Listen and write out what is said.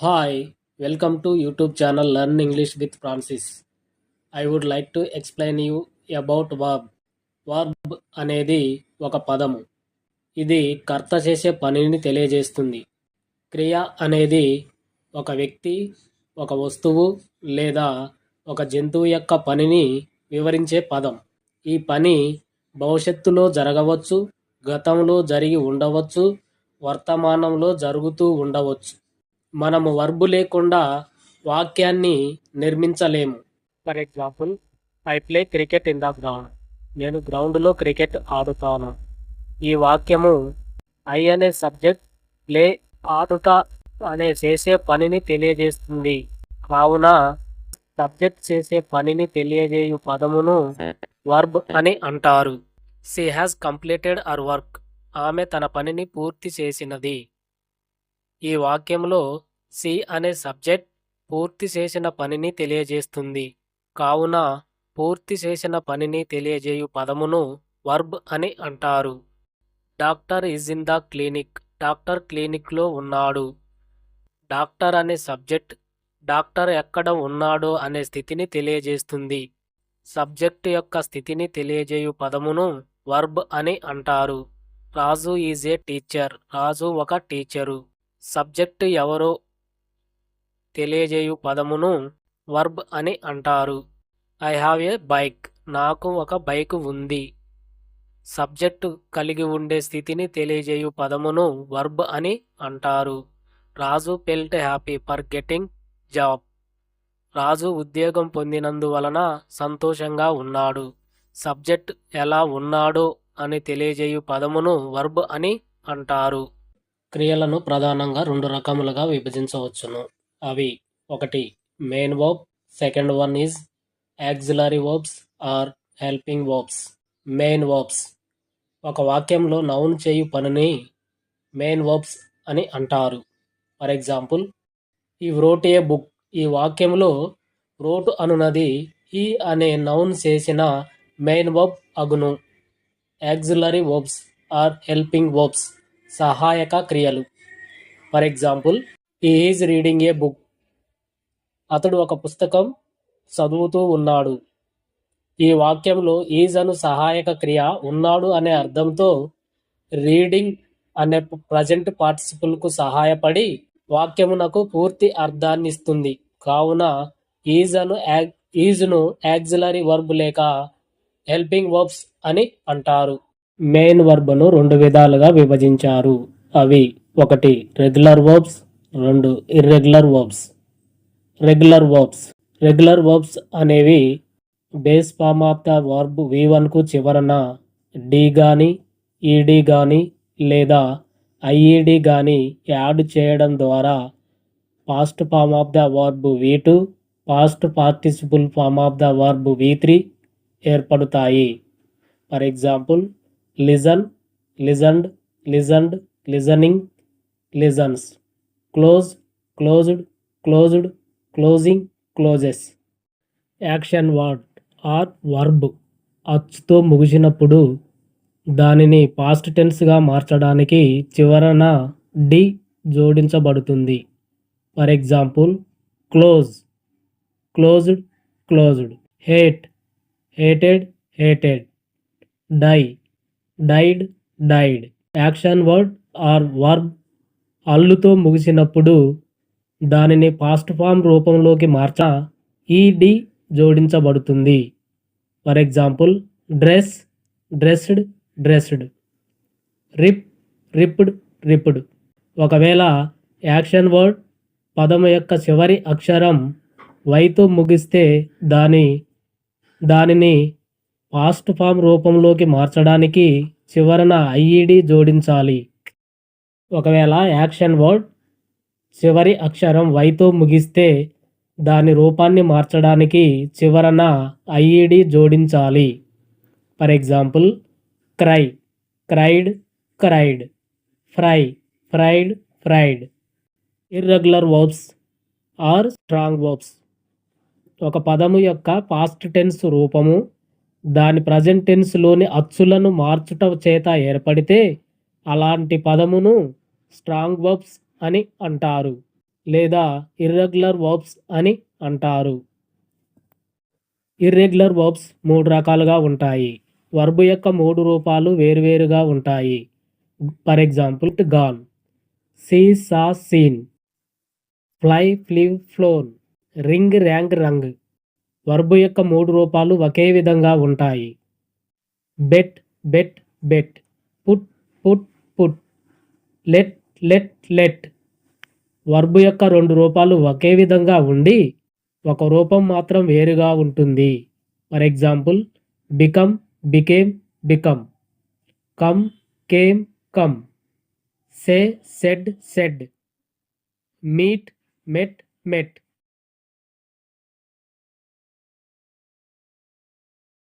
Hi, welcome to YouTube channel Learn English with Francis. I would like to explain you about verb. Verb అనేది ఒక పదము. ఇది కర్త చేసే పనిని తెలియజేస్తుంది. క్రియ అనేది ఒక వ్యక్తి, ఒక వస్తువు లేదా ఒక జంతువు యొక్క పనిని వివరించే పదం. ఈ పని భవిష్యత్తులో జరగవచ్చు, గతంలో జరిగి ఉండవచ్చు, వర్తమానంలో జరుగుతూ ఉండవచ్చు. మనము వర్బు లేకుండా వాక్యాన్ని నిర్మించలేము. For example, I play cricket in the ground. నేను గ్రౌండ్లో క్రికెట్ ఆడుతాను. ఈ వాక్యము ఐ అనే సబ్జెక్ట్, ప్లే ఆడుట అనే చేసే పనిని తెలియజేస్తుంది. కావున సబ్జెక్ట్ చేసే పనిని తెలియజేయు పదమును వర్బ్ అని అంటారు. She has completed her work. ఆమె తన పనిని పూర్తి చేసినది. ఈ వాక్యంలో సి అనే సబ్జెక్ట్ పూర్తి చేసిన పనిని తెలియజేస్తుంది. కావున పూర్తి చేసిన పనిని తెలియజేయు పదమును వర్బ్ అని అంటారు. Doctor is in the clinic. Doctor క్లినిక్లో ఉన్నాడు. డాక్టర్ అనే సబ్జెక్ట్ డాక్టర్ ఎక్కడ ఉన్నాడో అనే స్థితిని తెలియజేస్తుంది. సబ్జెక్ట్ యొక్క స్థితిని తెలియజేయు పదమును వర్బ్ అని అంటారు. రాజు ఈజ్ ఏ టీచర్. రాజు ఒక టీచరు. సబ్జెక్టు ఎవరో తెలియజేయు పదమును వర్బ్ అని అంటారు. I have a bike. నాకు ఒక బైక్ ఉంది. సబ్జెక్టు కలిగి ఉండే స్థితిని తెలియజేయు పదమును వర్బ్ అని అంటారు. Raju felt happy for getting job. Raju ఉద్యోగం పొందినందువలన సంతోషంగా ఉన్నాడు. సబ్జెక్ట్ ఎలా ఉన్నాడో అని తెలియజేయు పదమును వర్బ్ అని అంటారు. క్రియలను ప్రధానంగా రెండు రకములుగా విభజించవచ్చును. అవి: ఒకటి main verb, second one is auxiliary verbs or helping verbs. Main verbs ఒక వాక్యంలో నౌన్ చేయు పనిని మెయిన్ వర్బ్స్ అని అంటారు. For example, he wrote a book. ఈ వాక్యంలో వ్రోట్ అనునది ఈ అనే నౌన్ చేసిన మెయిన్ వర్బ్ అగును. Auxiliary verbs or helping verbs సహాయక క్రియలు. For example, he is reading a book. అతడు ఒక పుస్తకం చదువుతూ ఉన్నాడు. ఈ వాక్యంలో ఈజ్ అను సహాయక క్రియ ఉన్నాడు అనే అర్థంతో రీడింగ్ అనే ప్రజెంట్ పార్టిసిపుల్కు సహాయపడి వాక్యమునకు పూర్తి అర్థాన్ని ఇస్తుంది. కావున ఈజ్ను యాక్సిలరీ వర్బ్ లేక హెల్పింగ్ వర్బ్స్ అని అంటారు. మెయిన్ వర్బ్ను రెండు విధాలుగా విభజించారు. అవి: ఒకటి రెగ్యులర్ వర్బ్స్, రెండు ఇర్రెగ్యులర్ వర్బ్స్. రెగ్యులర్ వర్బ్స్ అనేవి base form of the verb V1కు చివరన డి గాని, ఈడి గాని లేదా ఐఈడి గాని యాడ్ చేయడం ద్వారా past form of the verb V2, past participle form of the verb V3 ఏర్పడతాయి. For example, listen, listened, listened, listening, listens. Close, closed, closed, closing, closes. Action word or verb అచ్చుతో ముగిసినప్పుడు దానిని past టెన్స్గా మార్చడానికి చివరన D జోడించబడుతుంది. For example, close, closed, closed. Hate, hated, hated. Die, died, died. Action word or verb అల్లుతో ముగిసినప్పుడు దానిని పాస్ట్ ఫామ్ రూపంలోకి మార్చ ఈడి జోడించబడుతుంది. For example, dress, dressed, dressed. Rip, ripped, ripped. ఒకవేళ యాక్షన్ వర్డ్ పదము యొక్క చివరి అక్షరం వైతో ముగిస్తే దానిని పాస్ట్ ఫామ్ రూపంలోకి మార్చడానికి చివరన ఐఈడి జోడించాలి. ఒకవేళ యాక్షన్ వర్డ్ చివరి అక్షరం వైతో ముగిస్తే దాని రూపాన్ని మార్చడానికి చివరన ఐఈడి జోడించాలి. For example, cry, cried, cried. Fry, fried, fried. Irregular verbs or strong verbs ఒక పదము యొక్క పాస్ట్ టెన్స్ రూపము దాని ప్రజెంట్ టెన్స్లోని అచ్చులను మార్చుట చేత ఏర్పడితే అలాంటి పదమును స్ట్రాంగ్ వర్బ్స్ అని అంటారు. లేదా ఇర్రెగ్యులర్ వర్బ్స్ అని అంటారు. ఇర్రెగ్యులర్ వర్బ్స్ 3 రకాలుగా ఉంటాయి. వర్బ్ యొక్క 3 రూపాలు వేరువేరుగా ఉంటాయి. For example gone, see saw seen, fly flew flown, ring rang rung. Verb యొక్క 3 రూపాలు ఒకే విధంగా ఉంటాయి. Bet bet bet, put put put, let let let. Verb యొక్క 2 రూపాలు ఒకే విధంగా ఉండి ఒక రూపం మాత్రం వేరుగా ఉంటుంది. For example become became become, come came come, say said said, meet met met.